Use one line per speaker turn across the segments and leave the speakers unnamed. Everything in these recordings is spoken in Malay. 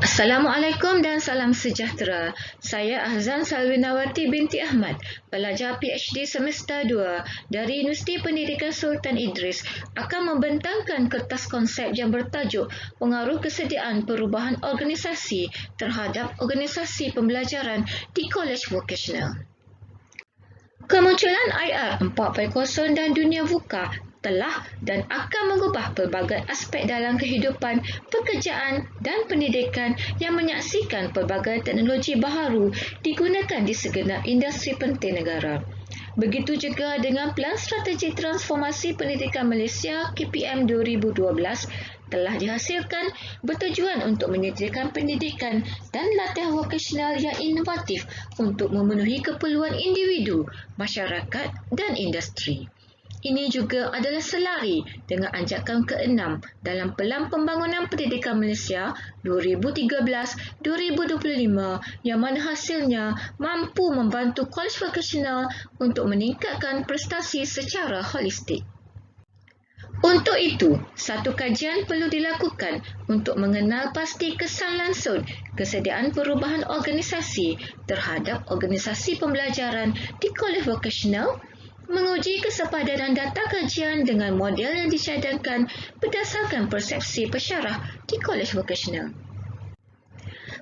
Assalamualaikum dan salam sejahtera. Saya Ahzan Salwinawati binti Ahmad, pelajar PhD semester 2 dari Universiti Pendidikan Sultan Idris, akan membentangkan kertas konsep yang bertajuk Pengaruh Kesediaan Perubahan Organisasi terhadap Organisasi Pembelajaran di Kolej Vokasional. Kemunculan IR 4.0 dan dunia VUCA telah dan akan mengubah pelbagai aspek dalam kehidupan, pekerjaan dan pendidikan yang menyaksikan pelbagai teknologi baharu digunakan di segenap industri penting negara. Begitu juga dengan Pelan Strategi Transformasi Pendidikan Malaysia KPM 2012 telah dihasilkan bertujuan untuk menyediakan pendidikan dan latihan vokasional yang inovatif untuk memenuhi keperluan individu, masyarakat dan industri. Ini juga adalah selari dengan anjakan ke-6 dalam Pelan Pembangunan Pendidikan Malaysia 2013-2025 yang mana hasilnya mampu membantu kolej vokasional untuk meningkatkan prestasi secara holistik. Untuk itu, satu kajian perlu dilakukan untuk mengenal pasti kesan langsung kesediaan perubahan organisasi terhadap organisasi pembelajaran di kolej vokasional, menguji kesepadanan data kajian dengan model yang dicadangkan berdasarkan persepsi pesyarah di kolej vokasional.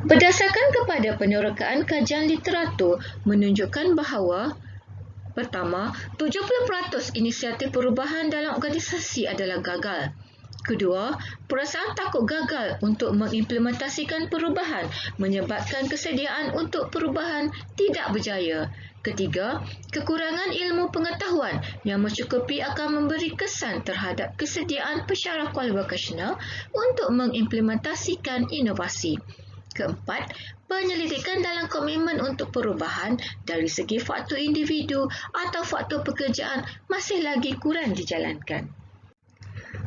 Berdasarkan kepada penerokaan kajian literatur menunjukkan bahawa pertama, 70% inisiatif perubahan dalam organisasi adalah gagal. Kedua, perasaan takut gagal untuk mengimplementasikan perubahan menyebabkan kesediaan untuk perubahan tidak berjaya. Ketiga, kekurangan ilmu pengetahuan yang mencukupi akan memberi kesan terhadap kesediaan pesyarah kolej vokasional untuk mengimplementasikan inovasi. Keempat, penyelidikan dalam komitmen untuk perubahan dari segi faktor individu atau faktor pekerjaan masih lagi kurang dijalankan.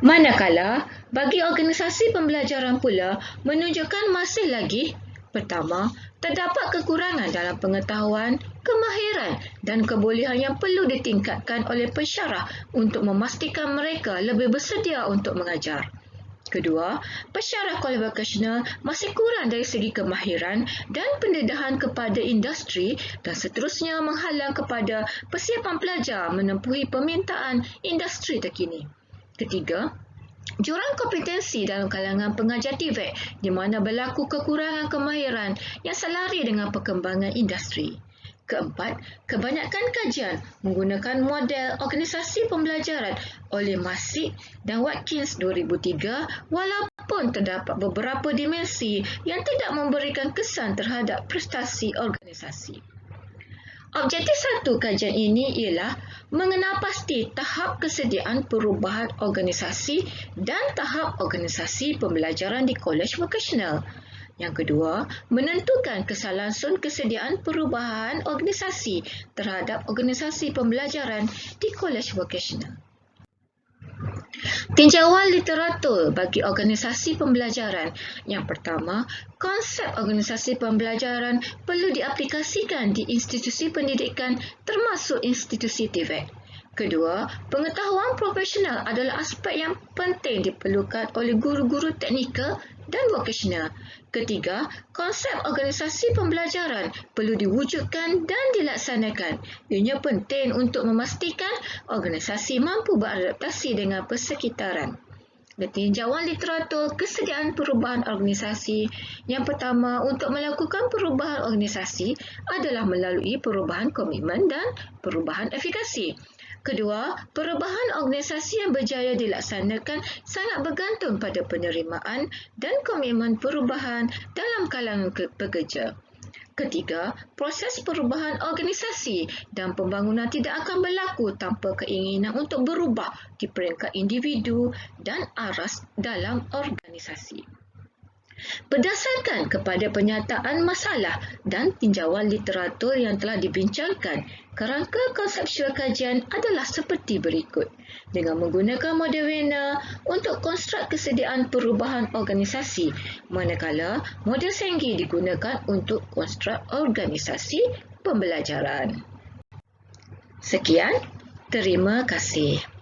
Manakala, bagi organisasi pembelajaran pula menunjukkan masih lagi pertama, terdapat kekurangan dalam pengetahuan, kemahiran dan kebolehan yang perlu ditingkatkan oleh pesyarah untuk memastikan mereka lebih bersedia untuk mengajar. Kedua, pesyarah kolej vokasional masih kurang dari segi kemahiran dan pendedahan kepada industri dan seterusnya menghalang kepada persiapan pelajar menempuhi permintaan industri terkini. Ketiga, jurang kompetensi dalam kalangan pengajar TVET di mana berlaku kekurangan kemahiran yang selari dengan perkembangan industri. Keempat, kebanyakan kajian menggunakan model organisasi pembelajaran oleh Masik dan Watkins 2003 walaupun terdapat beberapa dimensi yang tidak memberikan kesan terhadap prestasi organisasi. Objektif satu kajian ini ialah mengenal pasti tahap kesediaan perubahan organisasi dan tahap organisasi pembelajaran di kolej vokasional. Yang kedua, menentukan kesan langsung kesediaan perubahan organisasi terhadap organisasi pembelajaran di kolej vokasional. Tinjauan literatur bagi organisasi pembelajaran. Yang pertama, konsep organisasi pembelajaran perlu diaplikasikan di institusi pendidikan termasuk institusi TVET. Kedua, pengetahuan profesional adalah aspek yang penting diperlukan oleh guru-guru teknikal dan vokasional. Ketiga, konsep organisasi pembelajaran perlu diwujudkan dan dilaksanakan. Ianya penting untuk memastikan organisasi mampu beradaptasi dengan persekitaran. Tinjauan literatur kesediaan perubahan organisasi. Yang pertama, untuk melakukan perubahan organisasi adalah melalui perubahan komitmen dan perubahan efikasi. Kedua, perubahan organisasi yang berjaya dilaksanakan sangat bergantung pada penerimaan dan komitmen perubahan dalam kalangan pekerja. Ketiga, proses perubahan organisasi dan pembangunan tidak akan berlaku tanpa keinginan untuk berubah di peringkat individu dan aras dalam organisasi. Berdasarkan kepada penyataan masalah dan tinjauan literatur yang telah dibincangkan, kerangka konseptual kajian adalah seperti berikut. Dengan menggunakan model Werner untuk konstruk kesediaan perubahan organisasi, manakala model Senggi digunakan untuk konstruk organisasi pembelajaran. Sekian, terima kasih.